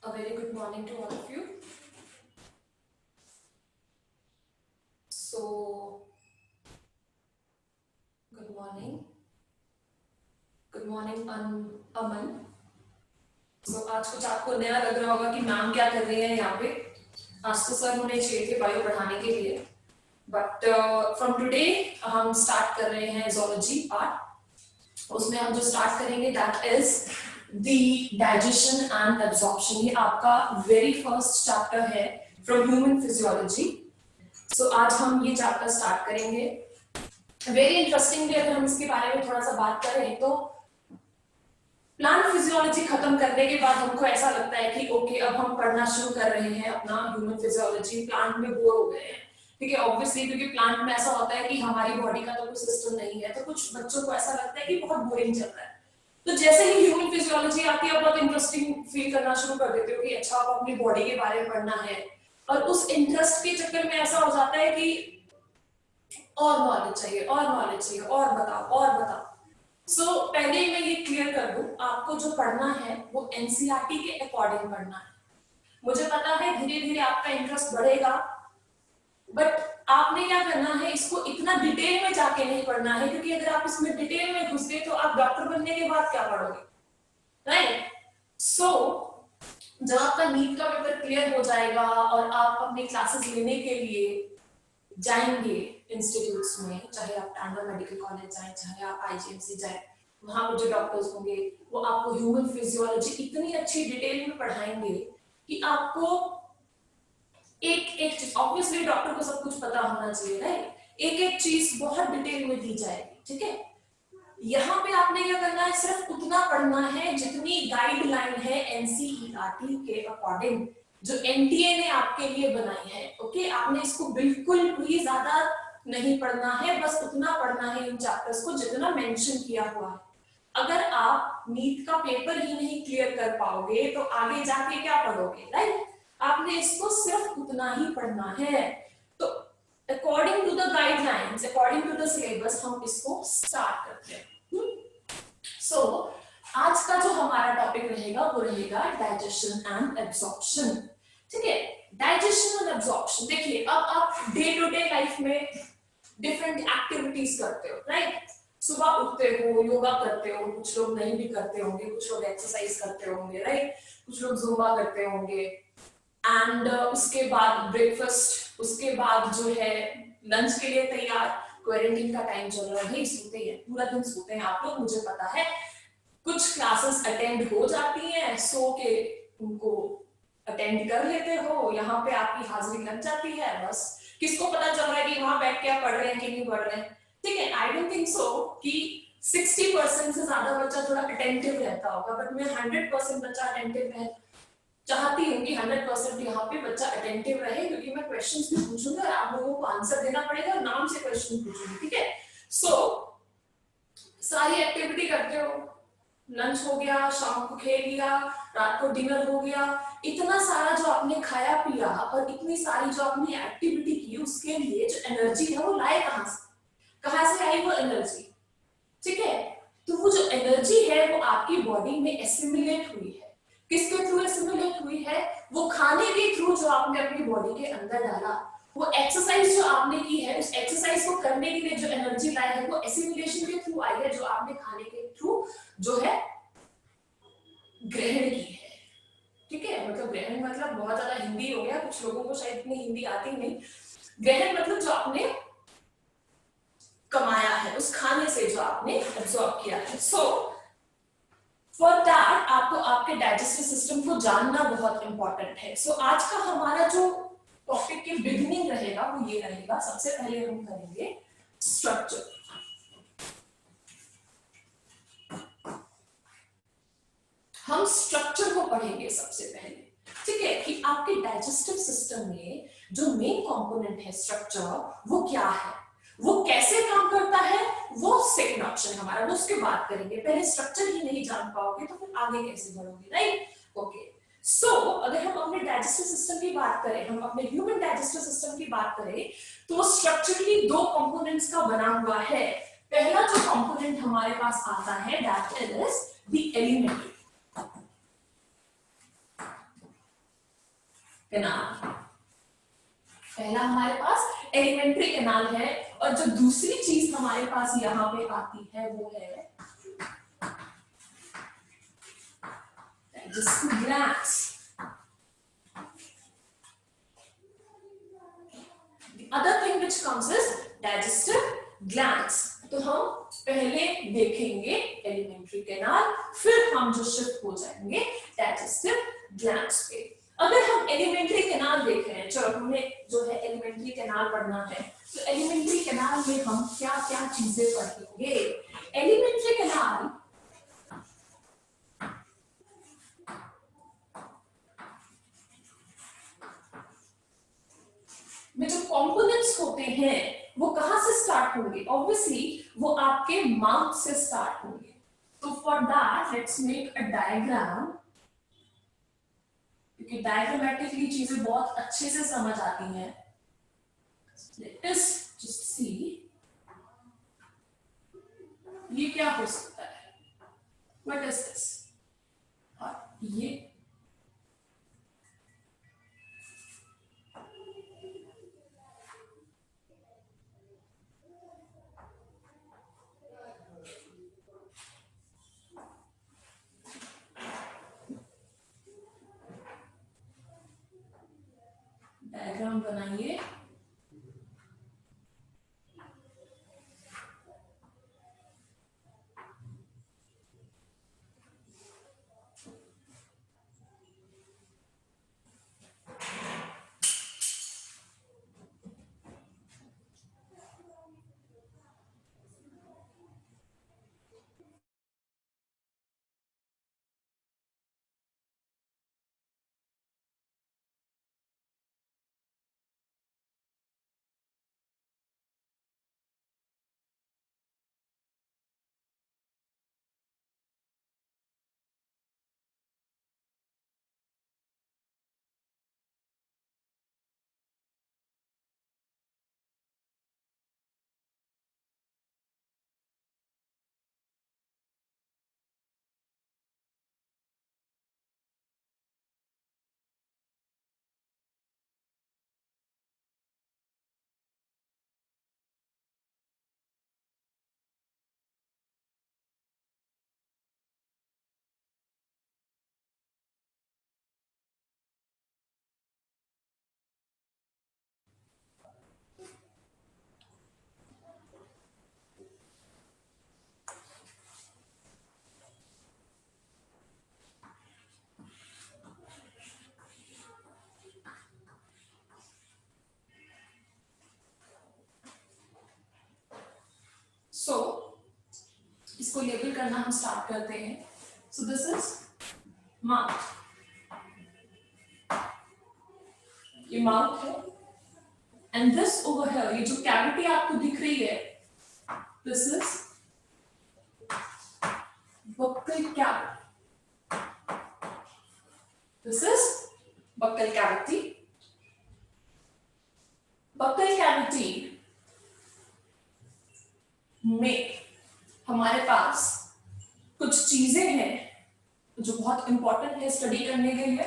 A very good morning to all of you. So, good morning. Good morning, Aman. So, आज कुछ आपको नया लग रहा होगा कि मैम क्या कर रही है यहाँ पे. आज तो सर मुझे चाहिए थे बायो पढ़ाने के लिए. But from today हम start कर रहे हैं zoology part. उसमें हम जो start करेंगे that is the digestion and absorption. ये आपका very first chapter है from human physiology. So आज हम ये चैप्टर स्टार्ट करेंगे. वेरी इंटरेस्टिंगली अगर हम इसके बारे में थोड़ा सा बात करें तो प्लांट फिजियोलॉजी खत्म करने के बाद हमको ऐसा लगता है कि ओके अब हम पढ़ना शुरू कर रहे हैं अपना ह्यूमन फिजियोलॉजी. प्लांट में बोर हो गए हैं, ठीक है, ऑब्वियसली, क्योंकि प्लांट में ऐसा होता है कि हमारी बॉडी का तो कोई सिस्टम नहीं है, तो कुछ बच्चों को ऐसा लगता है कि बहुत बोरिंग चल रहा है. तो जैसे ही ह्यूमन फिजियोलॉजी आती है बहुत इंटरेस्टिंग फील करना शुरू कर देते हो कि अच्छा अब अपनी बॉडी के बारे में पढ़ना है. और उस इंटरेस्ट के चक्कर में ऐसा हो जाता है कि और नॉलेज चाहिए और बताओ. सो पहले ही मैं ये क्लियर कर दूं, आपको जो पढ़ना है वो एनसीईआरटी के अकॉर्डिंग पढ़ना है. मुझे पता है धीरे धीरे आपका इंटरेस्ट बढ़ेगा, बट आपने क्या करना है, इसको इतना डिटेल में जाके नहीं पढ़ना है, क्योंकि अगर आप इसमें डिटेल में घुस गए तो आप डॉक्टर बनने के बाद क्या पढ़ोगे, राइट? सो जब आपका नीट का पेपर क्लियर हो जाएगा और आप अपनी क्लासेस लेने के लिए जाएंगे इंस्टीट्यूट्स में, चाहे आप टांडा मेडिकल कॉलेज जाएं, चाहे आप आईजीएमसी जाएं, वहां पर जो डॉक्टर्स होंगे वो आपको ह्यूमन फिजियोलॉजी इतनी अच्छी डिटेल में पढ़ाएंगे कि आपको एक चीज, ऑब्वियसली डॉक्टर को सब कुछ पता होना चाहिए, राइट? एक चीज बहुत डिटेल में दी जाएगी, ठीक है. यहाँ पे आपने क्या करना है, सिर्फ उतना पढ़ना है जितनी गाइडलाइन है एनसीईआरटी के अकॉर्डिंग, जो एनटीए ने आपके लिए बनाई है. ओके, आपने इसको बिल्कुल भी ज्यादा नहीं पढ़ना है, बस उतना पढ़ना है इन चैप्टर्स को जितना मेंशन किया हुआ है. अगर आप नीट का पेपर ही नहीं क्लियर कर पाओगे तो आगे जाके क्या पढ़ोगे, राइट? आपने इसको सिर्फ उतना ही पढ़ना है. तो according to the guidelines, according to the syllabus हम इसको स्टार्ट करते हैं. सो आज का जो हमारा टॉपिक रहेगा वो रहेगा डाइजेशन एंड एब्जॉर्प्शन, ठीक है. डाइजेशन एंड एब्जॉर्प्शन, देखिए अब आप डे टू डे लाइफ में डिफरेंट एक्टिविटीज करते हो, राइट? सुबह उठते हो, योगा करते हो, कुछ लोग नहीं भी करते होंगे, कुछ लोग एक्सरसाइज करते होंगे, राइट? कुछ लोग जुम्बा करते होंगे, एंड उसके बाद ब्रेकफास्ट, उसके बाद जो है लंच के लिए तैयार. क्वारंटीन का टाइम चल रहा है, भाई सोते हैं, पूरा दिन सोते हैं आप लोग, मुझे पता है. कुछ क्लासेस अटेंड हो जाती हैं, सो के उनको अटेंड कर लेते हो, यहाँ पे आपकी हाजिरी लग जाती है. बस किसको पता चल रहा है कि वहां बैठ के आप पढ़ रहे हैं कि नहीं पढ़ रहे हैं, ठीक है. आई डोंट थिंक सो कि 60% से ज्यादा बच्चा थोड़ा अटेंटिव रहता होगा, बट मैं 100% बच्चा अटेंटिव रहे चाहती हूँ कि 100% यहाँ पे बच्चा अटेंटिव रहे, क्योंकि मैं क्वेश्चंस भी पूछूंगी और आप लोगों को आंसर देना पड़ेगा और नाम से क्वेश्चन पूछूंगी, ठीक है. सो सारी एक्टिविटी करते हो, लंच हो गया, शाम को खेल लिया, रात को डिनर हो गया, इतना सारा जो आपने खाया पिया और इतनी सारी जो आपने एक्टिविटी की, उसके लिए जो एनर्जी है वो लाए कहाँ से आई वो एनर्जी, ठीक है. तो वो जो एनर्जी है वो आपकी बॉडी में एसिमिलेट हुई है. किसके थ्रू एसिमिलेट हुई है? वो खाने के थ्रू जो आपने अपनी बॉडी के अंदर डाला. वो एक्सरसाइज जो आपने की है, उस एक्सरसाइज को करने के लिए जो एनर्जी लाई है वो एसिमिलेशन के थ्रू आई है, जो आपने खाने के थ्रू जो है ग्रहण की है, ठीक है. मतलब ग्रहण मतलब बहुत ज्यादा हिंदी हो गया, कुछ लोगों को शायद इतनी हिंदी आती नहीं. ग्रहण मतलब जो आपने कमाया है, उस खाने से जो आपने एब्जॉर्ब किया है. सो फॉर दैट आपको आपके डाइजेस्टिव सिस्टम को जानना बहुत इंपॉर्टेंट है. सो आज का हमारा जो टॉपिक की बिगिनिंग रहेगा वो ये रहेगा. सबसे पहले हम करेंगे स्ट्रक्चर. हम स्ट्रक्चर को पढ़ेंगे सबसे पहले, ठीक है, कि आपके डाइजेस्टिव सिस्टम में जो मेन कंपोनेंट है स्ट्रक्चर, वो क्या है, वो कैसे काम करता है, वो सेकंड ऑप्शन है हमारा, वो उसके बाद करेंगे. पहले स्ट्रक्चर ही नहीं जान पाओगे तो फिर आगे कैसे बढ़ोगे, राइट? ओके. सो अगर हम अपने डाइजेस्टिव सिस्टम की बात करें, हम अपने ह्यूमन डाइजेस्टिव सिस्टम की बात करें, तो स्ट्रक्चरली दो कंपोनेंट्स का बना हुआ है. पहला जो कंपोनेंट हमारे पास आता है that is the elementary. Canal. पहला हमारे पास एलिमेंट्री कैनाल है, और जो दूसरी चीज हमारे पास यहाँ पे आती है वो है digestive glands. The other thing which comes is digestive glands. तो हम पहले देखेंगे एलिमेंट्री कैनाल, फिर हम जो शिफ्ट हो जाएंगे डाइजेस्टिव ग्लैंड्स पे। अगर हम एलिमेंट्री कैनाल देख रहे हैं, चलो हमने जो है एलिमेंट्री कैनाल पढ़ना है, तो एलिमेंट्री कैनाल में हम क्या क्या चीजें पढ़ेंगे। एलिमेंट्री कैनाल में जो कंपोनेंट्स होते हैं वो कहां से स्टार्ट होंगे? ऑब्वियसली वो आपके माउथ से स्टार्ट होंगे। तो for that let's make a diagram, क्योंकि डायग्रामेटिकली चीजें बहुत अच्छे से समझ आती हैं। लेट अस जस्ट सी, ये क्या हो सकता है, व्हाट इज दिस, और ये डायग्राम बनाइए। सो इसको लेबल करना हम स्टार्ट करते हैं। सो दिस इज माउथ, ये माउथ है, एंड दिस ओवर हियर, ये जो कैविटी आपको दिख रही है, this is buccal cavity, this is buccal cavity। buccal cavity में हमारे पास कुछ चीजें हैं जो बहुत इंपॉर्टेंट है स्टडी करने के लिए।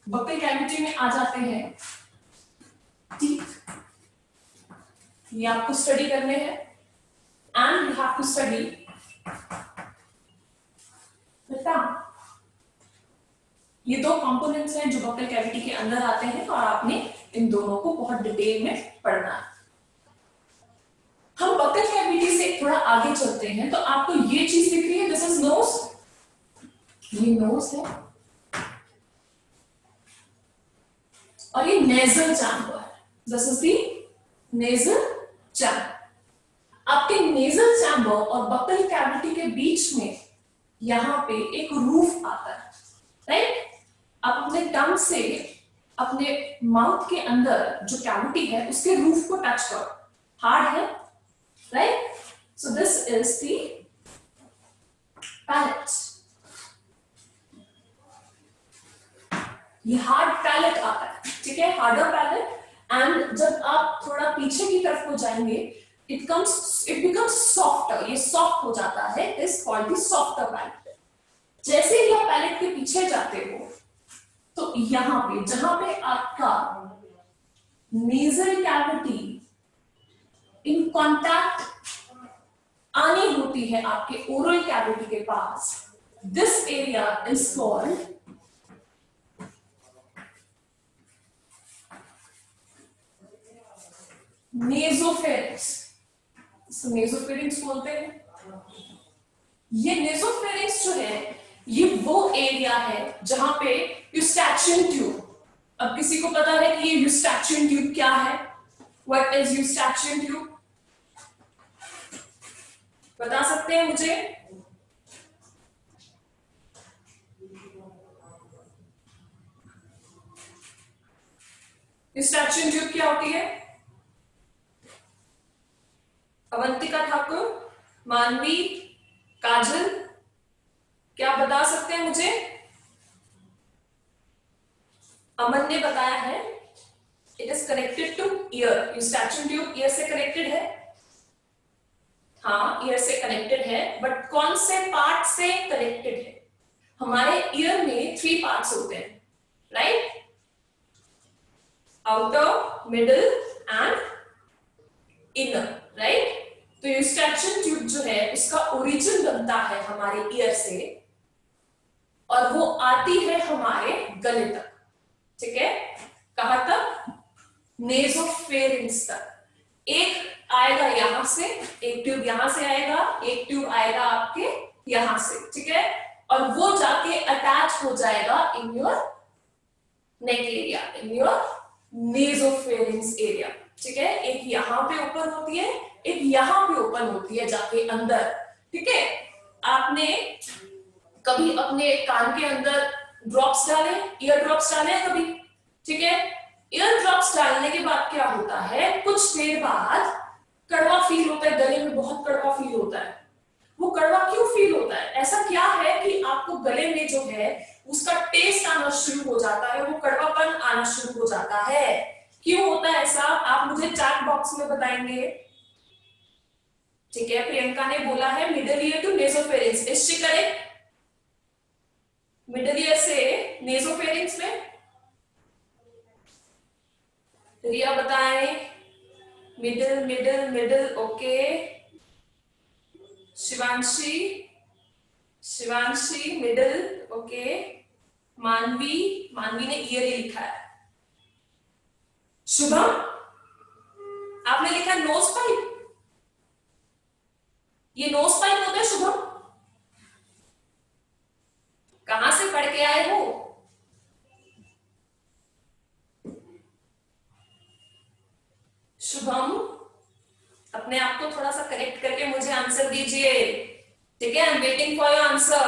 बक्कल कैविटी में आ जाते हैं टीथ, ये आपको स्टडी करने हैं, and you have to study the tongue. ये दो कंपोनेंट्स हैं जो बक्कल कैविटी के अंदर आते हैं, और आपने इन दोनों को बहुत डिटेल में पढ़ना है। हम बक्कल कैविटी से थोड़ा आगे चलते हैं, तो आपको ये चीज दिख रही है, दिस इज नोज, ये नोज है, और ये nasal chamber, this is the nasal chamber. आपके नेजल चैम्बर और बक्कल कैविटी के बीच में यहां पे एक रूफ आता है, राइट? आप अपने टंग से अपने माउथ के अंदर जो कैविटी है उसके रूफ को टच करो, हार्ड है, right? So this is the palate, ये हार्ड पैलेट आता है, ठीक है, हार्डर पैलेट। एंड जब आप थोड़ा पीछे की तरफ को जाएंगे, इट बिकम्स सॉफ्टर, ये सॉफ्ट हो जाता है, is called the softer palate. जैसे ही आप पैलेट के पीछे जाते हो, तो यहां पे जहां पे आपका नेजल कैविटी इन कांटेक्ट आनी होती है आपके ओरल कैविटी के पास, दिस एरिया इज कॉल्ड नेजोफेरिंक्स। नेजोफेरिंक्स बोलते हैं। ये नेजोफेरिंक्स जो है ये वो एरिया है जहां पे यूस्टैचियन ट्यूब, अब किसी को पता है कि ये यूस्टैचियन ट्यूब क्या है? What is eustachian tube? बता सकते हैं मुझे? यूस्टैचियन ट्यूब क्या होती है? अवंतिका ठाकुर, मानवी, काजल, क्या बता सकते हैं मुझे? अमन ने बताया है it is connected to ear. Eustachian tube ear से कनेक्टेड है। हाँ, ईयर से कनेक्टेड है, बट कौन से पार्ट से कनेक्टेड है? हमारे ईयर में 3 पार्ट्स होते हैं, right? Outer, middle and inner, right? तो यूस्टैचियन ट्यूब जो है उसका ओरिजिन बनता है हमारे ईयर से और वो आती है हमारे गले तक, ठीक है? कहां तक? नेजोफेरिंक्स तक। एक आएगा यहां से, एक ट्यूब यहां से आएगा, एक ट्यूब आएगा आपके यहां से, ठीक है? और वो जाके अटैच हो जाएगा in your neck area, in your nasopharynx area, ठीक है? एक यहां पे ओपन होती है, एक यहां पे ओपन होती है जाके अंदर, ठीक है? आपने कभी अपने कान के अंदर ड्रॉप्स डाले, ईयर ड्रॉप्स डाले कभी, ठीक है? ईयर ड्रॉप्स डालने के बाद क्या होता है, कुछ देर बाद कड़वा फील होता है, गले में बहुत कड़वा फील होता है। वो कड़वा क्यों फील होता है? ऐसा क्या है कि आपको गले में जो है उसका टेस्ट आना शुरू हो जाता है, वो कड़वापन आना शुरू हो जाता है? क्यों होता है ऐसा? आप मुझे चैट बॉक्स में बताएंगे, ठीक है? प्रियंका ने बोला है middle ear to nasopharynx, is she correct? Middle ear से नेसोफेरिंक्स में। रिया बताएं, middle middle middle, okay. Shivanshi, Shivanshi middle, okay. Manvi, Manvi ने ईयर ही लिखा है। शुभम, आपने लिखा नोज पाइप, ये नोज पाइप होता है शुभम? कहां से पढ़ के आए हो? शुभम, अपने आप को थोड़ा सा करेक्ट करके मुझे आंसर दीजिए, ठीक है? I am waiting for your answer.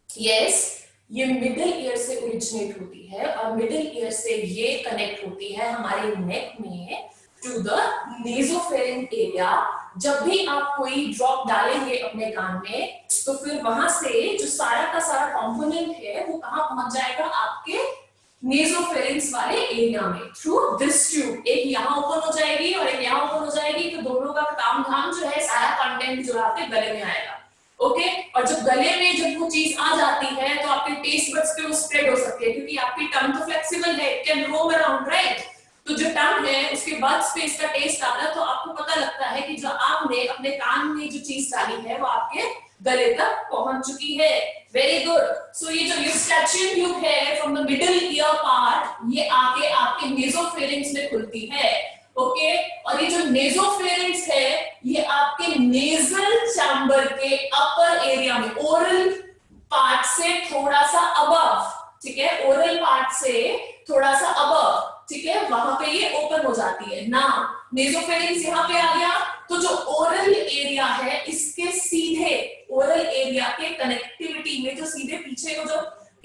Yes, ये मिडिल ईयर से ओरिजिनेट होती है और मिडिल ईयर से ये कनेक्ट होती है हमारे नेक में टू द नेसोफेरिंग एरिया। जब भी आप कोई ड्रॉप डालेंगे अपने कान में तो फिर वहां से जो सारा का सारा कंपोनेंट है वो कहां पहुंच जाएगा? आपके नेसोफेरिंक्स वाले एरिया में थ्रू दिस ट्यूब। एक यहाँ ओपन हो जाएगी और एक यहाँ ओपन हो जाएगी, तो दोनों का काम धाम जो है, सारा कंटेंट जो है आपके गले में आएगा, ओके? और जब गले में जब वो चीज आ जाती है तो आपके टेस्ट बड्स पे वो स्प्रेड हो सकती है, क्योंकि आपकी टंग तो फ्लेक्सिबल है, it can roam around, right? तो जो टंग है उसके बड्स पे इसका टेस्ट आता है, तो आपको पता लगता है कि जो आपने अपने कान में जो चीज डाली है वो आपके गले तक पहुंच चुकी है। Very good. सो ये जो यूस्टैचियन ट्यूब है from the middle ear part, ये आके आपके नेसोफेरिंक्स में खुलती है, ओके? और ये जो नेसोफेरिंक्स है ये आपके नेजल चैम्बर के अपर एरिया में, ओरल पार्ट से थोड़ा सा अबव, ठीक है? ओरल पार्ट से थोड़ा सा अबव, ठीक है? वहां पे ये ओपन हो जाती है ना। नेसोफेरिंक्स यहाँ पे आ गया, तो जो ओरल एरिया है इसके सीधे ओरल एरिया के कनेक्टिविटी में जो सीधे पीछे को जो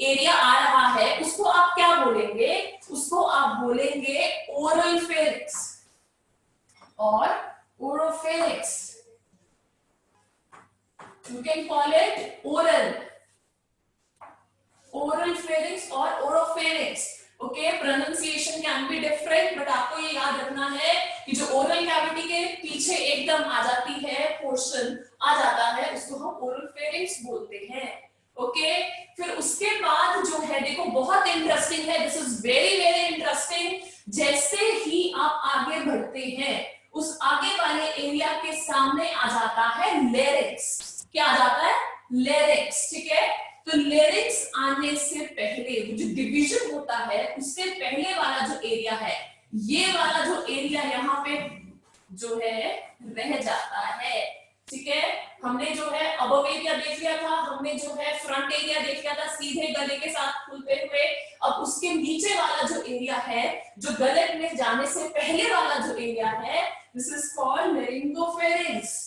एरिया आ रहा है उसको आप क्या बोलेंगे? उसको आप बोलेंगे ओरल फेरिंक्स और ओरोफेरिंक्स। You can call it oral, oral pharynx or oropharynx. Okay, pronunciation can be different, but आपको ये याद रखना है कि जो oral cavity के पीछे एकदम आ जाती है पोर्शन आ जाता है उसको हम oral pharynx बोलते हैं, ओके? फिर उसके बाद जो है देखो बहुत इंटरेस्टिंग है, this is very very interesting. जैसे ही आप आगे बढ़ते हैं उस आगे वाले एरिया के सामने आ जाता है लेरिक्स। क्या आ जाता है? लेरिक्स, ठीक है। तो लेरिक्स आने से पहले जो डिवीजन होता है उससे पहले वाला जो एरिया है, ये वाला जो एरिया यहाँ पे जो है रह जाता है, ठीक है। हमने जो है अबव एरिया देख लिया था, हमने जो है फ्रंट एरिया देख लिया था सीधे गले के साथ खुलते हुए। अब उसके नीचे वाला जो एरिया है, जो गले में जाने से पहले वाला जो एरिया है, this is called laryngopharynx.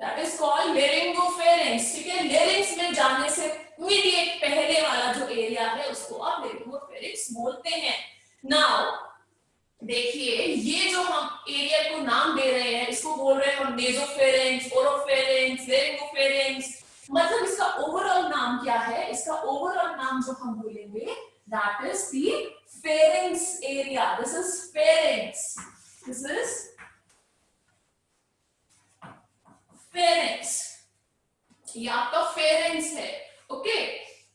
That is called laryngopharynx, ठीक है। लेरिंग्स में जाने से इमीडिएट पहले वाला जो एरिया है उसको आप लेरिंगोफेरिंक्स बोलते हैं। नाउ देखिए, ये जो हम एरिया को नाम दे रहे हैं इसको बोल रहे हैं हम नेसोफेरिंक्स, ओरोफेरिंक्स, लेरिंगोफेरिंक्स। मतलब इसका ओवरऑल नाम क्या है? इसका ओवरऑल नाम जो हम बोलेंगे that is the pharynx area. This is pharynx, this is pharynx, ये आपका फेरिंक्स है, ओके।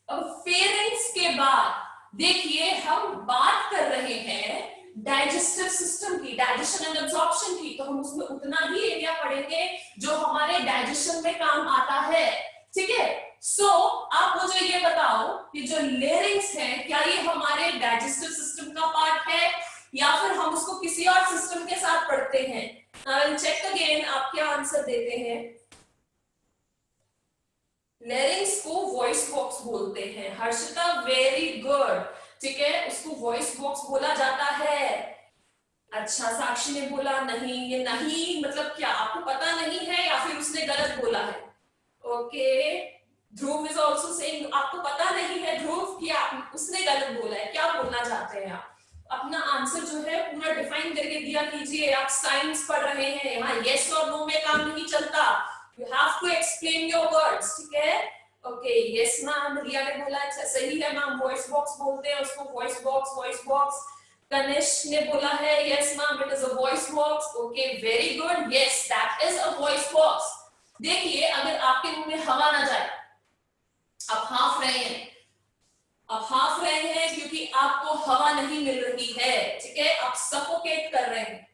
अब फेरिंक्स के बाद देखिए हम बात कर रहे हैं डाइजेस्टिव सिस्टम की, डाइजेशन एंड एब्जॉर्प्शन की, तो हम उसमें उतना ही एरिया पढ़ेंगे जो हमारे डाइजेशन में काम आता है, ठीक है। सो आप मुझे ये बताओ कि जो लेरिंग्स है क्या ये हमारे डाइजेस्टिव सिस्टम का पार्ट है या फिर हम उसको किसी और सिस्टम के साथ पढ़ते हैं? चेक अगेन, आप क्या आंसर देते हैं? लेरिंग्स को वॉइस बॉक्स बोलते हैं। हर्षिता वेरी गुड, ठीक है, उसको वॉइस बॉक्स बोला जाता है। अच्छा, साक्षी ने बोला नहीं, ये नहीं मतलब क्या आपको पता नहीं है या फिर उसने गलत बोला है? Okay, Dhruv is also saying आपको पता नहीं है ध्रुव कि आप उसने गलत बोला है। क्या बोलना चाहते हैं आप? अपना आंसर जो है पूरा डिफाइन करके दिया कीजिए। आप साइंस पढ़ रहे हैं, यहाँ यस और नो में काम नहीं चलता। You have to explain your words, ठीक है। ओके, यस मैम, रिया ने बोला अच्छा सही है मैम, वॉइस बॉक्स बोलते हैं उसको, voice box, voice box. Tanish ने बोला है yes ma'am, it is a voice box. Okay, very good, yes that is a voice box. देखिए, अगर आपके मुंह में हवा ना जाए, आप हाफ रहे हैं, आप हाफ रहे हैं क्योंकि आपको हवा नहीं मिल रही है, ठीक है, आप सफोकेट कर रहे हैं।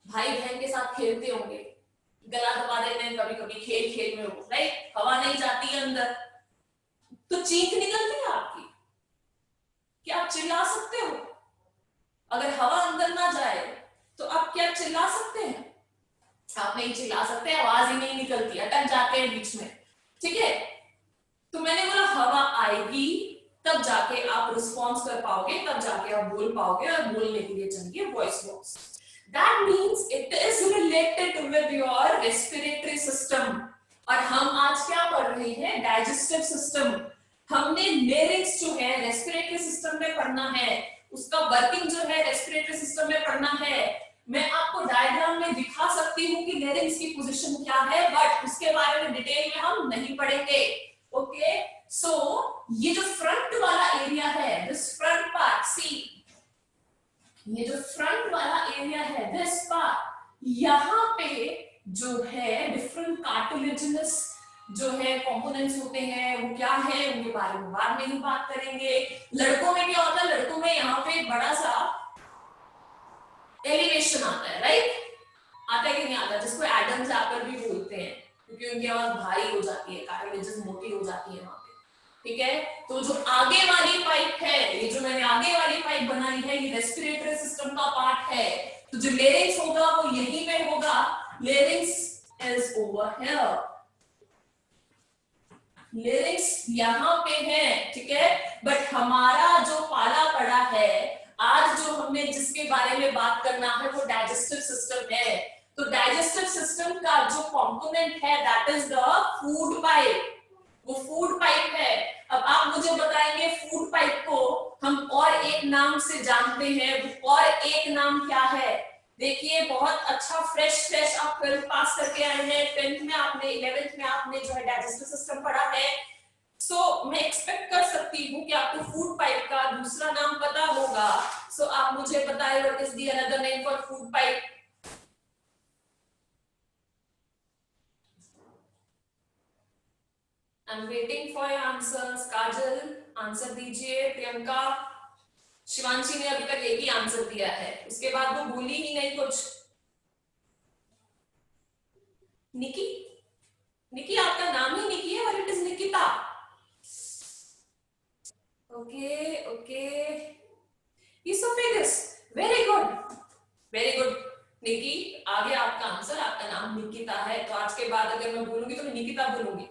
भाई बहन के साथ खेलते होंगे, गला दबा देते हैं कभी कभी खेल खेल में, हो राइट, हवा नहीं जाती है अंदर तो चीख निकलती है आपकी। क्या आप चिल्ला सकते हो? अगर हवा अंदर ना जाए तो आप क्या चिल्ला सकते हैं? आप नहीं चिल्ला सकते, आवाज ही नहीं निकलती, अटक जाते हैं बीच में, ठीक है। तो मैंने बोला हवा आएगी तब जाके आप रिस्पॉन्स कर पाओगे, तब जाके आप बोल पाओगे, और बोलने के लिए चाहिए voice box. That means it is related with your respiratory system. और हम आज क्या पढ़ रहे हैं? Digestive system. हमने लेरिंग्स जो है रेस्पिरेटरी सिस्टम में पढ़ना है, उसका वर्किंग जो है रेस्पिरेटरी सिस्टम में पढ़ना है। मैं आपको डायग्राम में दिखा सकती हूँ कि लेरिंग्स की पोजीशन क्या है, बट उसके बारे में डिटेल में हम नहीं पढ़ेंगे, ओके। सो ये जो फ्रंट वाला एरिया है, दिस फ्रंट पार्ट, सी ये जो फ्रंट वाला एरिया है, दिस पार्ट, यहाँ पे जो है डिफरेंट कार्टिलेजिनस जो है कंपोनेंट्स होते हैं, वो क्या है उनके बारे में बाद में ही बात करेंगे। लड़कों में क्या होता है? लड़कों में यहाँ पे बड़ा सा एलिवेशन आता है, राइट? आता है कि नहीं आता? जिसको एडम चैपर भी बोलते हैं क्योंकि उनकी आवाज भारी हो जाती है, कार्टिलेजेस मोटी हो जाती है वहां पे, ठीक है। तो जो आगे वाली पाइप है, ये जो मैंने आगे वाली पाइप बनाई है, ये रेस्पिरेटरी सिस्टम का पार्ट है। तो जो लेरिंग्स होगा वो यहीं पे होगा, larynx is over here, larynx यहाँ पे है, ठीक है। बट हमारा जो पाला पड़ा है आज, जो हमने जिसके बारे में बात करना है, वो डाइजेस्टिव सिस्टम है। तो डाइजेस्टिव सिस्टम का जो कंपोनेंट है that is the food pipe, वो फूड पाइप है। अब आप मुझे बताएंगे फूड पाइप को हम और एक नाम से जानते हैं, और एक नाम क्या है? देखिए, बहुत अच्छा फ्रेश आप 12th पास करके आए हैं, 10th में आपने, 11th में आपने जो है डाइजेस्टिव सिस्टम पढ़ा है। सो मैं एक्सपेक्ट कर सकती हूँ कि आपको फूड पाइप का दूसरा नाम पता होगा। सो आप मुझे बताएं what is the another name for food pipe? I am waiting for your answers. Kajal answer दीजिए, प्रियंका, शिवांशी ने अभी तक एक ही आंसर दिया है, उसके बाद वो भूली ही नहीं कुछ। निकी, निकी आपका नाम ही निकी है और it is Nikita. Okay okay, oesophagus, very good very good. Nikki, आगे आपका आंसर, आपका नाम निकिता है, तो आज के बाद अगर मैं बोलूंगी तो मैं निकिता बोलूंगी।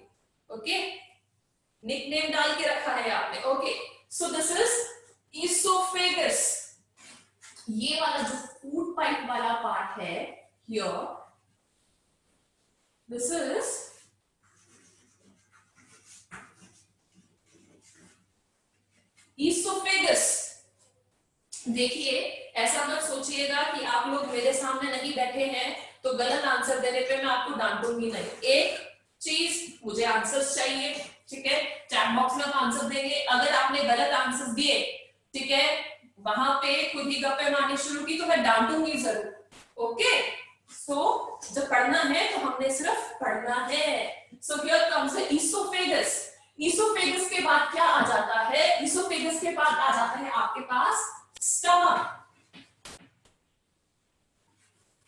ओके, निकनेम डाल के रखा है आपने। Okay, so this is oesophagus. ये वाला जो फूड पाइप वाला पार्ट है हियर, दिस इज इसोफेगस। देखिए, ऐसा मत सोचिएगा कि आप लोग मेरे सामने नहीं बैठे हैं तो गलत आंसर देने पे मैं आपको डांटूंगी नहीं। एक चीज, मुझे आंसर्स चाहिए, ठीक है? चैट बॉक्स में आप आंसर देंगे। अगर आपने गलत आंसर दिए, ठीक है, वहां पे खुद ही गप्पे मारनी शुरू की तो मैं डांटूंगी जरूर। ओके, सो जब पढ़ना है तो हमने सिर्फ पढ़ना है। So here comes the oesophagus. Oesophagus के बाद क्या आ जाता है? इसोफेगस के बाद आ जाता है आपके पास stomach.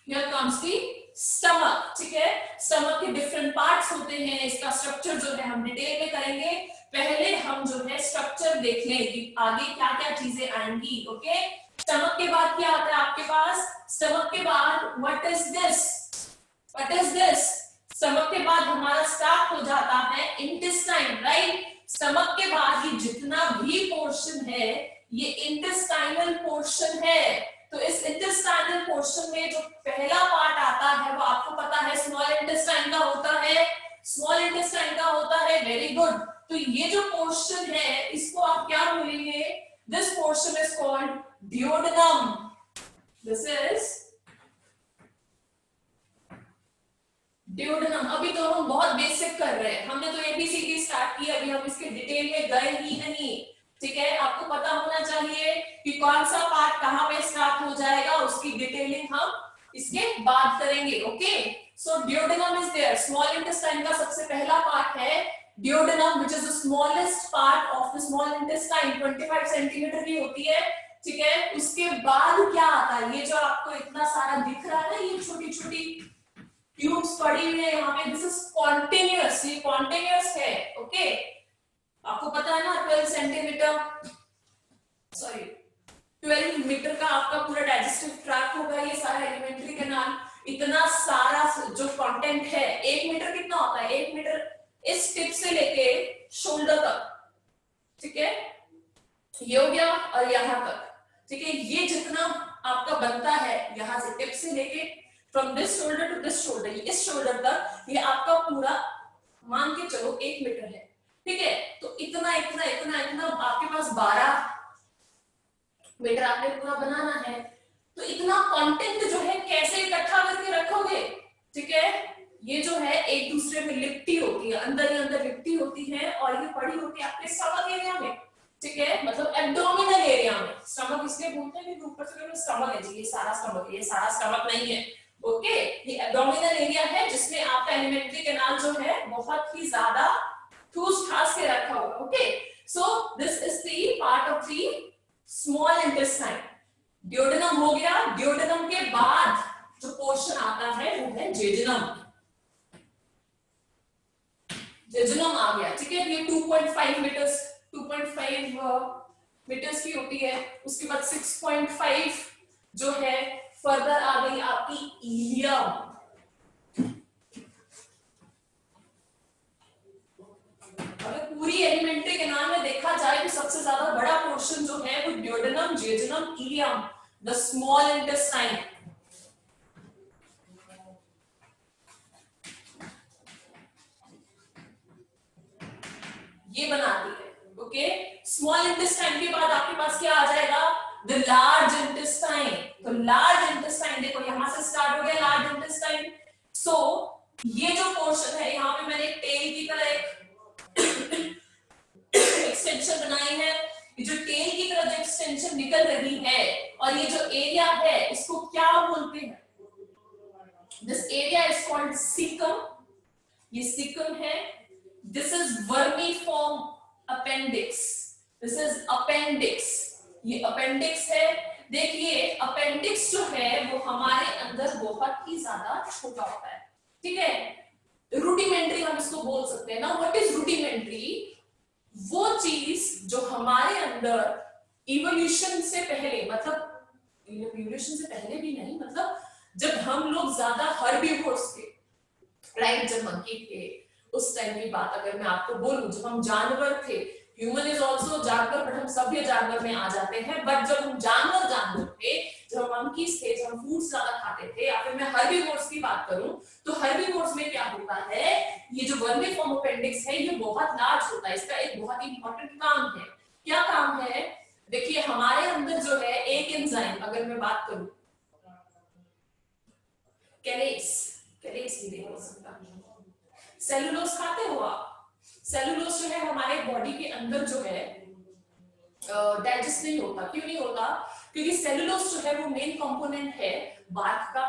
Here comes the stomach, ठीक है? स्टमक के डिफरेंट पार्ट्स होते हैं, इसका स्ट्रक्चर जो है हम डिटेल में करेंगे। पहले हम जो है स्ट्रक्चर देख लें कि आगे क्या क्या चीजें आएंगी। ओके, स्टमक के बाद क्या आता है आपके पास? स्टमक के बाद what is this? What is this? Stomach के बाद हमारा स्टार्ट हो जाता है इंटेस्टाइन, राइट? स्टमक के बाद ये जितना भी पोर्शन है ये इंटेस्टाइनल पोर्शन है। तो इस इंटेस्टाइनल पोर्शन में जो पहला पार्ट आता है वो आपको पता है स्मॉल इंटेस्टाइन का होता है। स्मॉल इंटेस्टाइन का होता है, वेरी गुड। तो ये जो पोर्शन है इसको आप क्या बोलेंगे? This portion is called duodenum. This is duodenum. अभी तो हम बहुत बेसिक कर रहे हैं, हमने तो एबीसीडी स्टार्ट की, अभी हम इसके डिटेल में गए ही नहीं, ठीक है? आपको पता होना चाहिए कि कौन सा पार्ट कहां पे स्टार्ट हो जाएगा, उसकी डिटेलिंग हम इसके बाद करेंगे। Okay, so duodenum is there. Small intestine का सबसे पहला पार्ट है duodenum, which is the smallest part of the small intestine, 25 centimetre की होती है, ठीक है? उसके बाद क्या आता है? ये जो आपको इतना सारा दिख रहा है ना, ये छोटी छोटी ट्यूब्स पड़ी हुई है यहाँ पे, दिस इज कॉन्टिन्यूअस, ये कॉन्टिन्यूअस है। ओके, आपको पता है ना 12 सेंटीमीटर, सॉरी 12 मीटर का आपका पूरा डाइजेस्टिव ट्रैक्ट होगा, ये सारा एलिमेंट्री कैनाल, इतना सारा जो कंटेंट है। 1 मीटर कितना होता है? 1 मीटर इस टिप से लेके शोल्डर तक, ठीक है? ये हो गया, और यहां तक, ठीक है? ये जितना आपका बनता है यहां से टिप से लेके from this shoulder to this shoulder, इस शोल्डर तक, ये आपका पूरा मान के चलो 1 मीटर है, ठीक है? तो इतना इतना इतना इतना आपके पास 12 मीटर आपने पूरा बनाना है। तो इतना कंटेंट जो है कैसे इकट्ठा करके रखोगे, ठीक है? ये जो है एक दूसरे में लिपटी होती है, अंदर ही अंदर लिपटी होती है, और ये पड़ी होती है आपके स्टमक एरिया में, ठीक है? मतलब एब्डोमिनल एरिया में। स्टमक इसलिए बोलते हैं कि ऊपर से स्टमक है जी, ये सारा स्टमक है, ये सारा स्टमक नहीं है। ओके, ये एब्डोमिनल एरिया है जिसमें आपका एलिमेंट्री कैनाल जो है बहुत ही ज्यादा ठूस ठास के रखा हुआ। Okay, so this is the part of the small intestine. Duodenum हो गया। ड्यूडेनम के बाद जो पोर्शन आता है वो है जेजुनम। जेजुनम आ गया, ठीक है? ये 2.5 मीटर्स 2.5 मीटर्स की होती है। उसके बाद 6.5 जो है फर्दर आ गई आपकी इलियम। अगर पूरी एलिमेंट्री कैनाल में देखा जाए तो सबसे ज्यादा बड़ा पोर्शन जो है वो duodenum, jejunum, ileum, the small intestine. ये बनाती है। ओके, स्मॉल इंटेस्टाइन के बाद आपके पास क्या आ जाएगा? The large intestine. तो लार्ज इंटेस्टाइन देखो यहां से स्टार्ट हो गया लार्ज इंटेस्टाइन। सो ये जो पोर्शन है, यहाँ पे मैंने टेल की तरह एक एक्सटेंशन बनाई है। ये जो टेल की तरह जो एक्सटेंशन निकल रही है और ये जो एरिया है इसको क्या बोलते हैं? This area is called caecum, ये सीकम है। This is vermiform appendix, this is appendix, ये अपेंडिक्स है। देखिए अपेंडिक्स जो है वो हमारे अंदर बहुत ही ज्यादा छोटा होता है, ठीक है, रूडिमेंट्री हम इसको बोल सकते हैं ना। What is rudimentary? वो चीज जो हमारे अंदर इवोल्यूशन से पहले, मतलब इवोल्यूशन से पहले भी नहीं, मतलब जब हम लोग ज्यादा हर्बीवोर्स थे, राइट, जब मंकी थे उस टाइम की बात अगर मैं आपको बोलूं, जब हम जानवर थे, ह्यूमन इज ऑल्सो जानवर, बट हम सभ्य जानवर में आ जाते हैं। बट जब हम जानवर थे, जब हम मंकीज थे, जब हम फूड्स ज्यादा खाते थे, या फिर मैं हर्बीवोर्स की बात करूं, तो हर्बीवोर्स में क्या होता है, ये जो वर्मीफॉर्म अपेंडिक्स है ये बहुत लार्ज होता है। इसका एक बहुत ही इंपॉर्टेंट काम है। क्या काम है? देखिए हमारे अंदर जो है एक एंजाइम, अगर मैं बात करूं कैलेस, कैलेस भी देखो सकता, सेलुलोज खाते हो आप? सेलुलोज जो है हमारे बॉडी के अंदर जो है डाइजेस्ट नहीं होता। क्यों नहीं होता? क्योंकि सेलुलोज जो है वो मेन कंपोनेंट है बार्क का,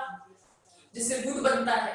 जिससे वुड बनता है,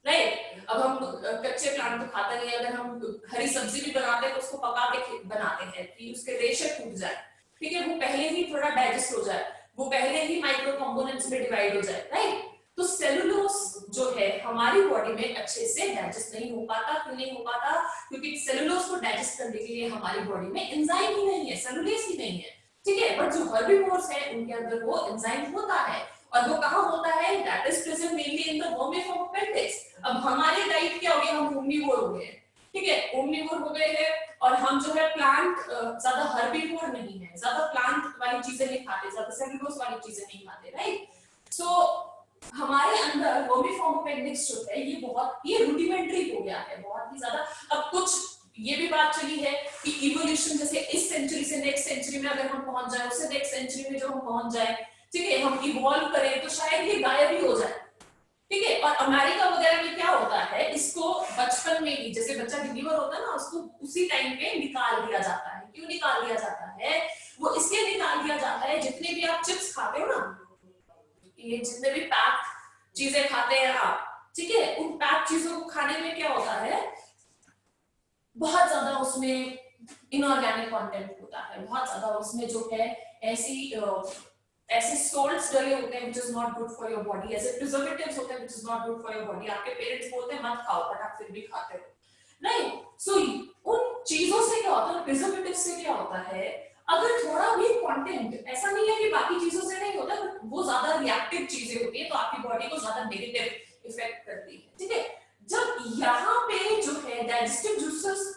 राइट। अब हम कच्चे प्लांट तो खाते नहीं, अगर हम हरी सब्जी भी बनाते हैं तो उसको पका के बनाते हैं कि उसके रेशे टूट जाए, ठीक है, वो पहले ही थोड़ा डाइजेस्ट हो जाए, वो पहले ही माइक्रो कंपोनेंट्स में डिवाइड हो जाए, राइट। तो सेलुलोज जो है हमारी बॉडी में अच्छे से डाइजेस्ट नहीं हो पाता। क्यों नहीं हो पाता? क्योंकि सेलुलोज को डाइजेस्ट करने के लिए हमारी बॉडी में एंजाइम ही नहीं है, सेलुलेज ही नहीं है, ठीक है। बट जो हर्बीवोर्स है उनके अंदर वो एंजाइम होता है, और वो कहां होता है? That is present mainly in the vermiform appendix. अब हमारी डाइट क्या हो गई? हम ओमनीवोर हो गए, ठीक है, ओमनीवोर हो गए हैं, और हम जो है प्लांट, ज्यादा हर्बीवोर नहीं है, ज्यादा प्लांट वाली चीजें नहीं खाते, ज्यादा सेलुलोज वाली चीजें नहीं खाते, राइट। सो हमारे अंदर वर्मीफॉर्म अपेंडिक्स जो है ये बहुत, ये रूडिमेंट्री हो गया है बहुत ही ज्यादा। अब कुछ ये भी बात चली है कि इवोल्यूशन जैसे इस सेंचुरी से नेक्स्ट सेंचुरी में अगर हम पहुंच जाए, उससे नेक्स्ट सेंचुरी में जब हम पहुंच जाए, ठीक है, हम इवॉल्व करें तो शायद ये गायब ही हो जाए, ठीक है। और अमेरिका वगैरह में क्या होता है, इसको बचपन में ही, जैसे बच्चा डिलीवर होता है ना, उसको उसी टाइम पे निकाल दिया जाता है। क्यों निकाल दिया जाता है? वो इसलिए निकाल दिया जाता है, जितने भी आप चिप्स खाते हो ना, ये जितने भी पैक चीजें खाते हैं आप, ठीक है, उन पैक चीजों को खाने में क्या होता है, बहुत ज्यादा उसमें इनऑर्गेनिक कंटेंट होता है, बहुत ज्यादा उसमें जो है ऐसे सॉल्ट्स डले होते हैं which is not good for your body, ऐसे प्रिजर्वेटिव्स होते हैं which is not good for your body। आपके पेरेंट्स बोलते हैं मत खाओ, बट आप फिर भी खाते हो, नहीं। सो उन चीजों से क्या होता है, प्रिजर्वेटिव से क्या होता है, अगर थोड़ा भी कंटेंट, ऐसा नहीं है कि बाकी चीजों से नहीं होता, वो ज्यादा रिएक्टिव चीजें होती है तो आपकी बॉडी को ज्यादा नेगेटिव इफेक्ट करती है, ठीक है। जब यहाँ पे जो है डाइजेस्टिव जूसेस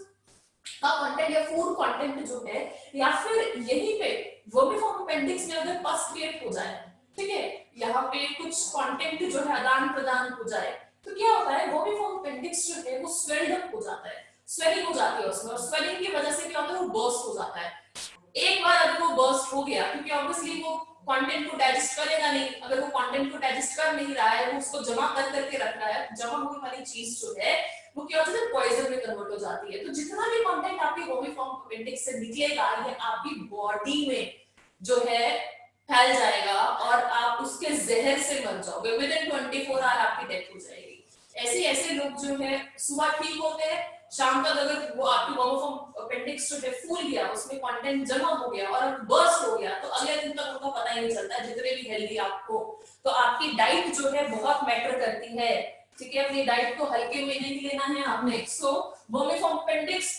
का कंटेंट या फूड कंटेंट जो है, या फिर यहीं पे वर्मीफॉर्म अपेंडिक्स में अगर पस क्रिएट हो जाए, ठीक है, यहाँ पे कुछ कंटेंट जो है आदान प्रदान हो जाए, तो क्या होता है, वर्मीफॉर्म अपेंडिक्स जो है वो स्वेल्ड अप हो जाता है, स्वेलिंग हो जाती है उसमें, और स्वेलिंग की वजह से क्या होता है, वो बर्स्ट हो जाता है। एक बार अगर वो बर्स्ट हो गया, क्योंकि ऑब्वियसली वो कंटेंट को डाइजेस्ट करेगा नहीं, अगर वो कंटेंट को डाइजेस्ट कर नहीं रहा है, वो उसको जमा कर करके रख रहा है, जमा हुई वाली चीज जो है वो क्या होता है, पॉइजन में कन्वर्ट हो जाती है। तो जितना भी कंटेंट आपकी वर्मीफॉर्म अपेंडिक्स से निकलेगा, ये आपकी बॉडी में जो है फैल जाएगा, और आप उसके जहर से मर जाओगे, विद इन 24 आवर आपकी डेथ हो जाएगी। ऐसे ऐसे लोग जो है सुबह ठीक होते हैं, शाम तक अगर वो आपकी वर्मीफॉर्म अपेंडिक्स जो है फूल गया, उसमें कंटेंट जमा हो गया और बर्स्ट हो गया, तो अगले दिन तक उनको पता ही नहीं चलता, जितने भी हेल्दी आपको। तो आपकी डाइट जो है बहुत मैटर करती है, ठीक है, अपनी डाइट को हल्के में नहीं लेना है आपने। सो वर्मीफॉर्म अपेंडिक्स,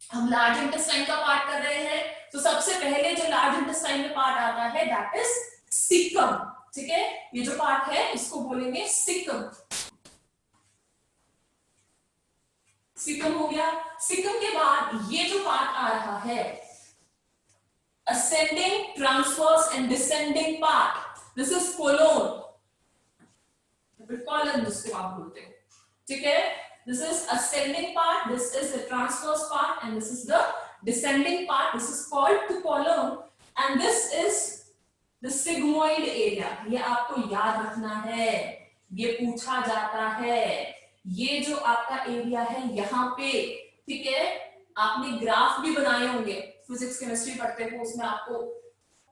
हम लार्ज इंटेस्टाइन का पार्ट कर रहे हैं, तो सबसे पहले जो लार्ज इंटेस्टाइन में पार्ट आता है दैट इज सीकम, ठीक है, ये जो पार्ट है इसको बोलेंगे सीकम। सीकम हो गया। सीकम के बाद ये जो पार्ट आ रहा है ascending, transverse and descending part, this is colon, colon जिसको आप बोलते हैं, ठीक है। This is ascending part, this is the transverse part, and this is the descending part. This is called the colon, and this is the sigmoid area. ये आपको याद रखना है, ये पूछा जाता है। ये जो आपका एरिया है यहाँ पे, ठीक है, आपने ग्राफ भी बनाए होंगे, फिजिक्स केमिस्ट्री पढ़ते हो, उसमें आपको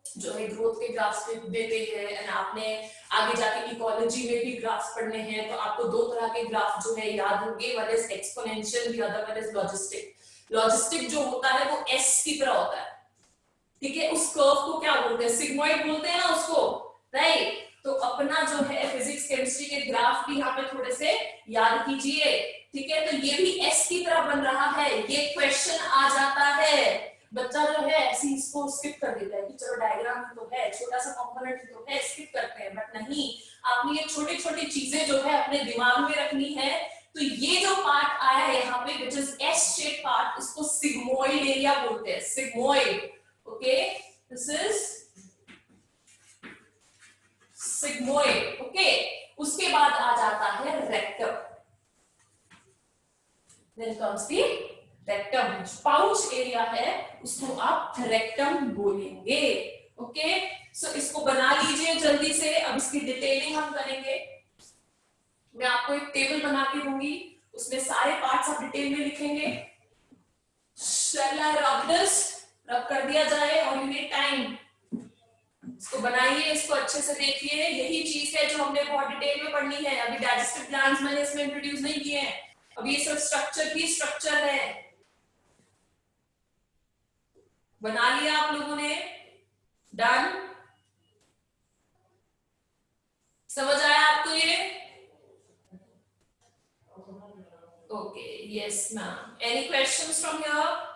जो है ग्रोथ के ग्राफ्स देते हैं, एंड आपने आगे जाके इकोलॉजी में भी ग्राफ्स पढ़ने हैं, तो आपको दो तरह के ग्राफ जो है याद होंगे, one is exponential, the other one is logistic. Logistic जो होता है वो एस की तरह होता है, ठीक है। उस कर्व को क्या बोलते हैं, सिग्मॉइड बोलते हैं ना उसको, राइट। तो अपना जो है फिजिक्स केमिस्ट्री के ग्राफ भी यहाँ पे थोड़े से याद कीजिए, ठीक है। तो ये भी एस की तरह बन रहा है, ये क्वेश्चन आ जाता है। बच्चा जो है ऐसे इसको स्किप कर देता है कि चलो डायग्राम तो है, छोटा सा कंपोनेंट तो है, स्किप करते हैं, बट नहीं, आपने ये छोटी छोटी चीजें जो है अपने दिमाग में रखनी है। तो ये जो पार्ट आया है यहाँ पे which is S shape part, इसको सिग्मोइड एरिया बोलते हैं, sigmoid. Okay, this is sigmoid. Okay, उसके बाद आ जाता है rectum, then comes the rectum. Pouch area है उसको आप रेक्टम बोलेंगे। ओके, सो इसको बना लीजिए जल्दी से, अब इसकी डिटेलिंग हम करेंगे। मैं आपको एक टेबल बना के दूंगी, उसमें सारे पार्ट्स आप डिटेल में लिखेंगे। Shall I rub this? रब कर दिया जाए और यू नीड टाइम। इसको बनाइए, इसको अच्छे से देखिए, यही चीज है जो हमने बहुत डिटेल में पढ़नी है। अभी डाइजेस्टिव ग्लैंड्स मैंने इसमें इंट्रोड्यूस नहीं किए हैं, अभी ये सब स्ट्रक्चर ही स्ट्रक्चर है। बना लिया आप लोगों ने, डन, समझ आया आपको ये? Okay, yes ma'am, any questions from here?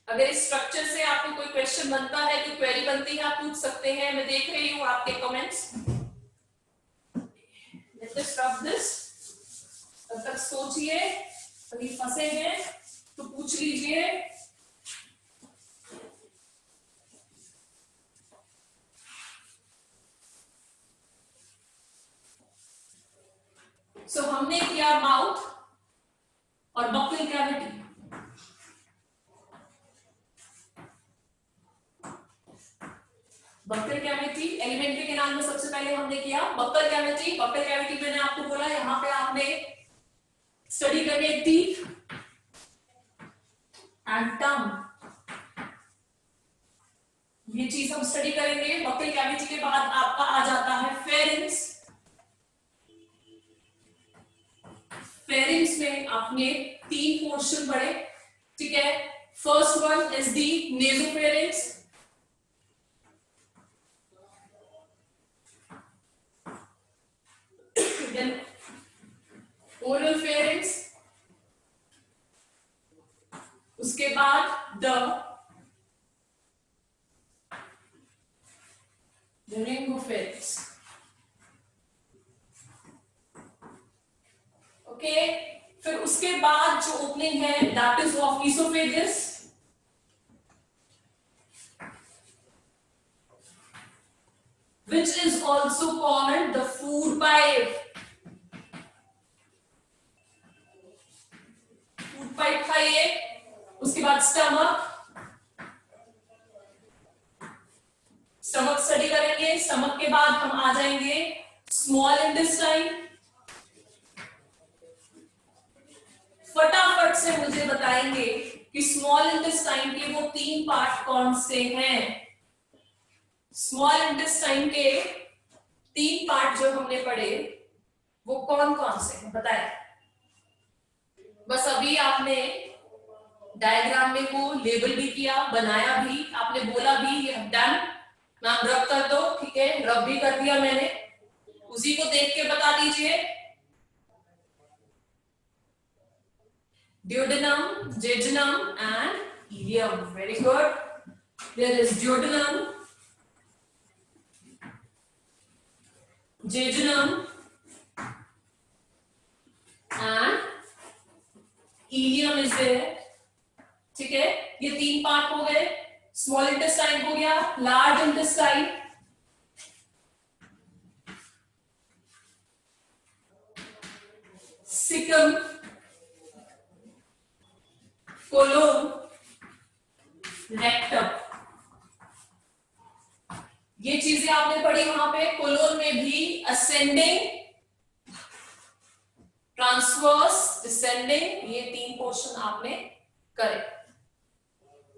अगर इस स्ट्रक्चर से आपको कोई क्वेश्चन बनता है, कोई क्वेरी बनती है, आप पूछ सकते हैं, मैं देख रही हूँ आपके कमेंट्स। लेट्स रब दिस, तब तक सोचिए, अभी फंसे हैं तो पूछ लीजिए। सो हमने किया माउथ और buccal cavity. Buccal cavity elementary के नाम में सबसे पहले हमने किया बक्कल कैविटी। बक्कल कैविटी मैंने आपको बोला यहाँ पे आपने स्टडी करनी है टीथ एंड टंग, ये चीज हम स्टडी करेंगे। बक्कल कैविटी के बाद आपका आ जाता है फेरिंक्स। फेरिंक्स में आपने 3 पोर्शन पढ़े, ठीक है। First one is the nasopharynx, then oral pharynx, उसके बाद the laryngopharynx। ओके, फिर उसके बाद जो ओपनिंग है that is of esophagus, which is also called the food pipe। Food pipe था ये। उसके बाद स्टमक, स्टमक स्टडी करेंगे। स्टमक के बाद हम आ जाएंगे स्मॉल इंटेस्टाइन। फटाफट से मुझे बताएंगे कि स्मॉल इंटेस्टाइन के वो 3 पार्ट कौन से हैं। स्मॉल इंटेस्टाइन के 3 पार्ट जो हमने पढ़े वो कौन कौन से हैं, बताएं। बस अभी आपने डायग्राम में को लेबल भी किया, बनाया भी, आपने बोला भी ये डन मैम रब कर दो, ठीक है, रब भी कर दिया मैंने, उसी को देख के बता दीजिए। duodenum, jejunum and ileum, very good। there is duodenum, jejunum and ileum is there, ठीक है। ये 3 पार्ट हो गए। स्मॉल इंटेस्टाइन हो गया, large intestine, caecum, colon, rectum, ये चीजें आपने पढ़ी वहां पे। कोलोन में भी असेंडिंग, ट्रांसवर्स, डिसेंडिंग, ये 3 पोर्शन आपने करे।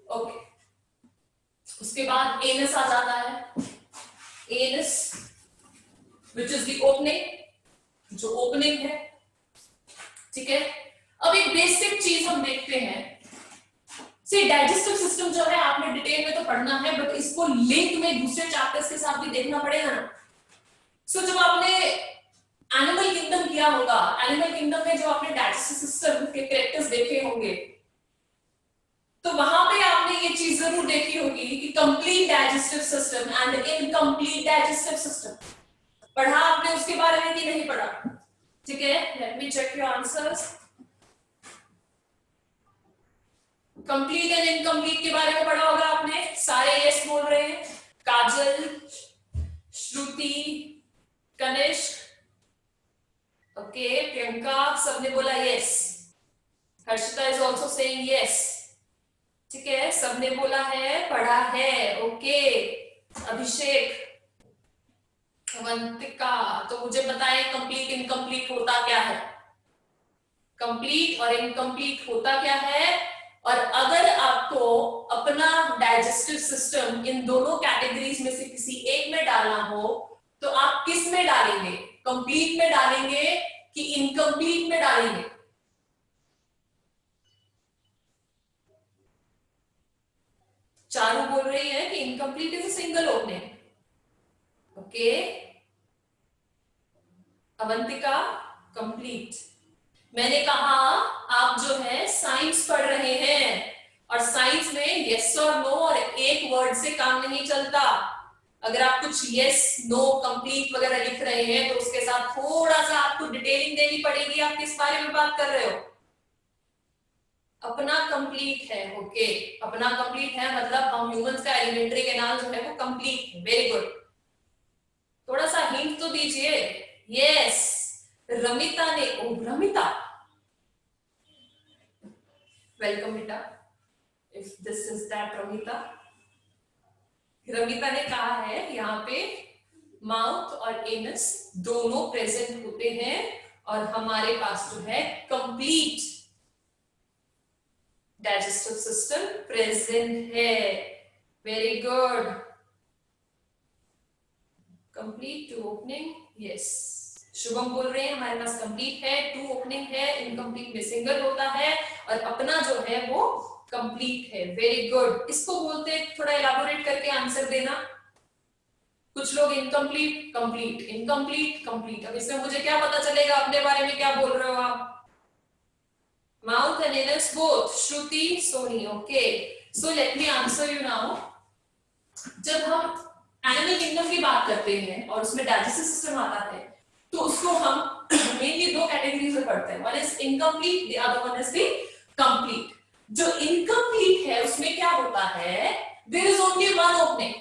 ओके, उसके बाद एनस आ जाता है, anus which is the opening, जो ओपनिंग है, ठीक है। अब एक बेसिक चीज हम देखते हैं, सी डाइजेस्टिव सिस्टम जो है आपने डिटेल में तो पढ़ना है, बट इसको लिंक में दूसरे चैप्टर्स के साथ भी देखना पड़ेगा ना। सो जब आपने एनिमल किंगडम किया होगा, एनिमल किंगडम में जो आपने डाइजेस्टिव सिस्टम के कैरेक्टर्स देखे होंगे, तो वहां पे आपने ये चीज जरूर देखी होगी कि complete digestive system and incomplete digestive system. पढ़ा आपने उसके बारे में कि नहीं पढ़ा? ठीक है, let me check your answers. Complete and incomplete के बारे में पढ़ा होगा आपने, सारे यस बोल रहे हैं, काजल, श्रुति, कनिष्क, ओके, प्रियंका, सबने बोला yes, Harshita is also saying yes, ठीक है, सबने बोला है, पढ़ा है, ओके। अभिषेक, अवंतिका, तो मुझे बताएं कंप्लीट इनकम्प्लीट होता क्या है, कंप्लीट और इनकम्प्लीट होता क्या है, और अगर आपको अपना डाइजेस्टिव सिस्टम इन दोनों कैटेगरीज में से किसी एक में डालना हो तो आप किस में डालेंगे, कंप्लीट में डालेंगे कि इनकम्प्लीट में डालेंगे? चारू बोल रही है कि incomplete is a single opening, okay. Avantika, complete. मैंने कहा आप जो है साइंस पढ़ रहे हैं, और साइंस में यस और नो और एक वर्ड से काम नहीं चलता। अगर आप कुछ यस नो कंप्लीट वगैरह लिख रहे हैं तो उसके साथ थोड़ा सा आपको डिटेलिंग देनी पड़ेगी, आप किस बारे में बात कर रहे हो। अपना कंप्लीट है, ओके, अपना कंप्लीट है मतलब हम ह्यूमंस का एलिमेंट्री कैनाल जो है वो कंप्लीट है, वेरी गुड। थोड़ा सा हिंट तो दीजिए। यस, रमिता ने, ओ रमिता, वेलकम बेटा, if this is that Ramita. Ramita ने कहा है यहाँ पे माउथ और एनस दोनों प्रेजेंट होते हैं और हमारे पास जो है कंप्लीट डाइजेस्टिव सिस्टम प्रेजेंट है, very good. Complete two opening, yes, Shubham बोल रहे हैं हमारे पास कंप्लीट है, टू ओपनिंग है, इनकम्प्लीट में सिंगल होता है, और अपना जो है वो कंप्लीट है, वेरी गुड। इसको बोलते हैं, थोड़ा एलाबोरेट करके आंसर देना। कुछ लोग इनकम्प्लीट कंप्लीट, इनकम्प्लीट कंप्लीट, अब इसमें मुझे क्या पता चलेगा अपने बारे में क्या बोल रहे हो आप? Mouth and anus both, Shruti, Soni, okay. So let me answer you now. जब हम एनिमल किंगडम की बात करते हैं और उसमें डाइजेस्टिव सिस्टम आता है तो उसको हम मेनली दो कैटेगरीज में पढ़ते हैं, one is incomplete, the other one is the complete. जो इनकम्प्लीट है उसमें क्या होता है, there is only one opening,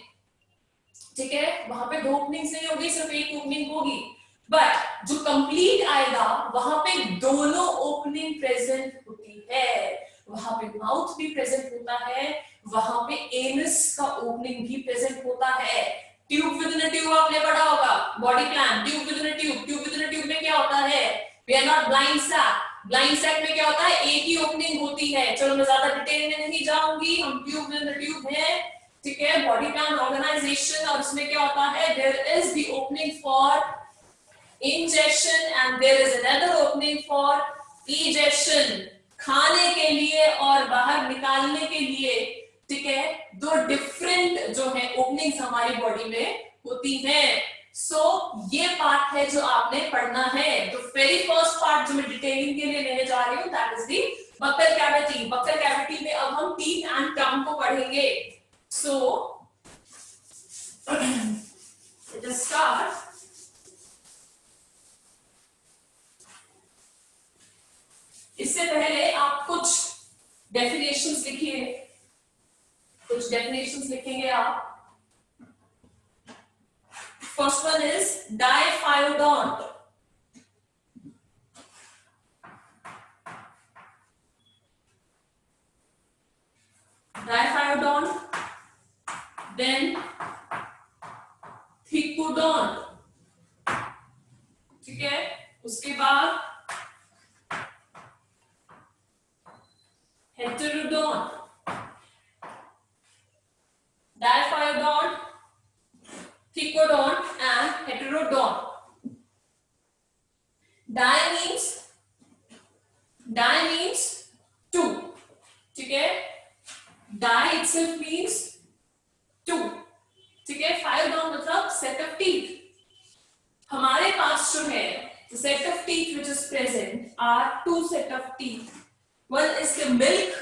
ठीक है, वहां पे दो ओपनिंग्स नहीं होगी, सिर्फ एक ओपनिंग होगी। बट जो कंप्लीट आएगा वहां पे दोनों ओपनिंग प्रेजेंट होती है, वहां पे माउथ भी प्रेजेंट होता है, वहां पे एनस का ओपनिंग भी प्रेजेंट होता है। ट्यूब विद इन ट्यूब आपने पढ़ा होगा, body plan, tube within tube, tube within tube में क्या होता है, we are not blind sac, blind sac में क्या होता है, एक ही ओपनिंग होती है। चलो मैं ज्यादा डिटेल में नहीं जाऊंगी, हम ट्यूब विद इन ट्यूब है, ठीक है, बॉडी प्लान ऑर्गेनाइजेशन, और उसमें क्या होता है, there is the opening for ingestion and there is another opening for egestion, खाने के लिए और बाहर निकालने के लिए, ठीक है, दो डिफरेंट जो है ओपनिंग्स हमारी बॉडी में होती हैं। सो ये पार्ट है जो आपने पढ़ना है। तो वेरी फर्स्ट पार्ट जो मैं डिटेलिंग के लिए लेने जा रही हूँ that is the buckle cavity. Buccal cavity में अब हम टीथ एंड टंग को पढ़ेंगे। सो let us start. इससे पहले आप कुछ डेफिनेशंस लिखिए, कुछ डेफिनेशंस लिखेंगे आप। First one is diphyodont. Diphyodont, then thecodont, ठीक है, उसके बाद heterodont, Diphyodont, thecodont and heterodont. Di means two, ठीक है, di itself means two, ठीक है, phyodont मतलब set of teeth. हमारे पास जो है the set of teeth which is present are two set of teeth. One is the milk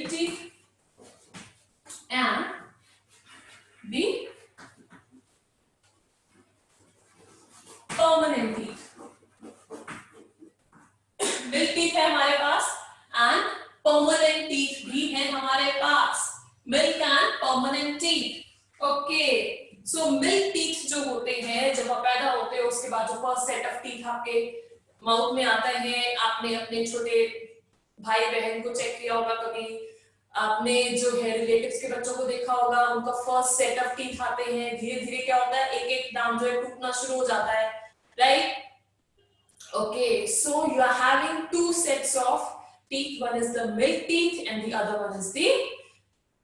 teeth and the permanent teeth. Milk teeth है हमारे पास एंड परमानेंट टीथ भी है हमारे पास. Milk and permanent teeth. Okay, so milk teeth जो होते हैं जब आप पैदा होते हो उसके बाद जो फर्स्ट सेट ऑफ टीथ आपके माउथ में आता है, आपने अपने छोटे भाई बहन को चेक किया होगा, कभी आपने जो है रिलेटिव्स के बच्चों को देखा होगा, उनका फर्स्ट सेट ऑफ टीथ आते हैं, धीरे धीरे क्या होता है, एक एक दांत जो है टूटना शुरू हो जाता है, right? Okay, so you are having two sets of teeth. One is the milk teeth and the other one is the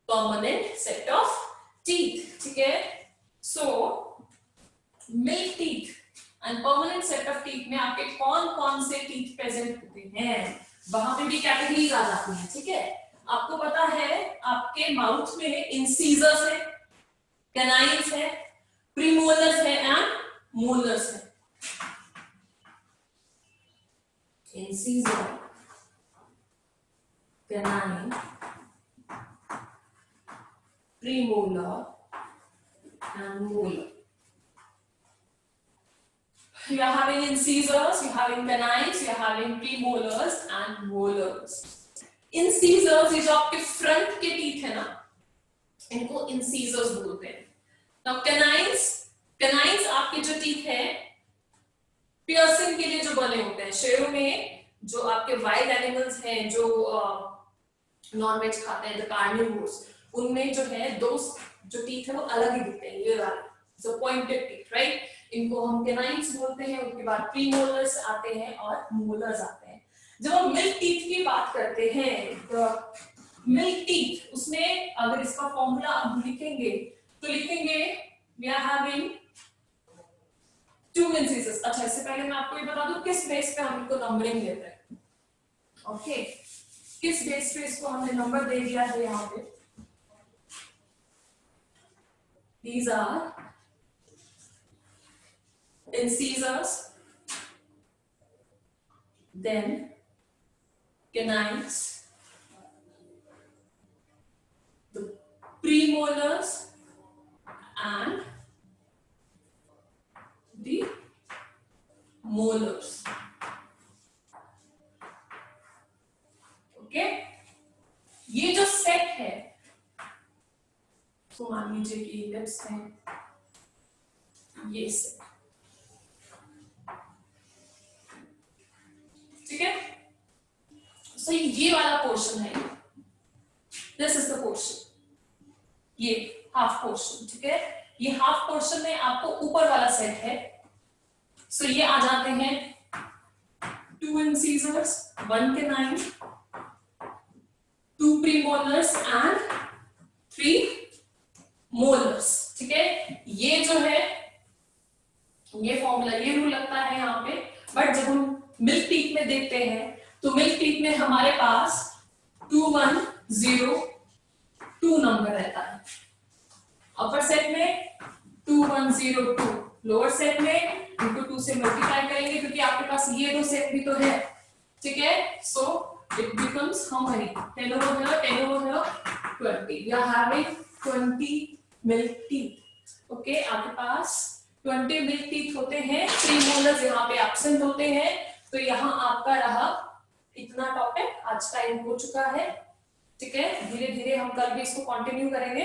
permanent set of teeth. ठीक है? So milk teeth and permanent set of teeth में आपके कौन-कौन से teeth present होते हैं? वहां पे भी कैटेगरीज आ जाती हैं, ठीक है? आपको पता है आपके माउथ में इंसीजर्स है, कैनाइन्स है, प्रीमोलर्स है एंड मोलर्स है. Incisor, canine, premolar and molar. You are having incisors, you are having canines, you are having premolars and molars. Incisors ये जो आपके फ्रंट के टीथ है ना, इनको incisors बोलते हैं. Now canines आपके जो टीथ है पियर्सिंग के लिए जो बने होते हैं. शेरों में जो आपके वाइल्ड एनिमल्स हैं जो नॉन वेज खाते हैं, द कार्निवोर्स, उनमें जो है दो जो टीथ है वो अलग ही दिखते हैं, ये वाले जो पॉइंटेड टीथ, राइट? इनको हम कैनाइन्स बोलते हैं. उसके बाद प्रीमोलर्स आते हैं और मोलर्स आते हैं. जब हम मिल्क टीथ की बात करते हैं, तो मिल्क टीथ उसमें अगर इसका फॉर्मूला अब लिखेंगे तो लिखेंगे we are having two incisors. अच्छा, इससे पहले मैं आपको ये बता दूं किस बेस पे हम इनको नंबरिंग देते हैं. ओके, किस बेस पे इसको हमने नंबर दे दिया है यहाँ पे. These are incisors, then canines, the premolars and the molars. Okay, ये जो सेट है तो मान लीजिए कि लिप्स हैं, ये सेट, ठीक है? सो ये वाला पोर्शन है, दिस इज द पोर्शन, ये हाफ पोर्शन, ठीक है? ये हाफ पोर्शन में आपको ऊपर वाला सेट है. सो ये आ जाते हैं two incisors, one canine, two premolars and three molars, ठीक है? ये जो है ये फॉर्मूला, ये रूल लगता है यहाँ पे. बट जब हम मिल्क टीथ में देखते हैं तो मिल्क टीथ में हमारे पास 2102 नंबर रहता है. अपर सेट में 2102, लोअर सेट में इनको 2 से मल्टीप्लाई करेंगे क्योंकि आपके पास ये दो सेट भी तो है, ठीक है? So it becomes how many, 10 over here, 10 over here, 20. We are having 20 milk teeth. Okay, आपके पास 20 मिल्क टीथ होते हैं. प्रीमोलर्स यहाँ पे एब्सेंट होते हैं. तो यहाँ आपका रहा इतना टॉपिक. आज टाइम हो चुका है, ठीक है? धीरे धीरे हम कल भी इसको कंटिन्यू करेंगे.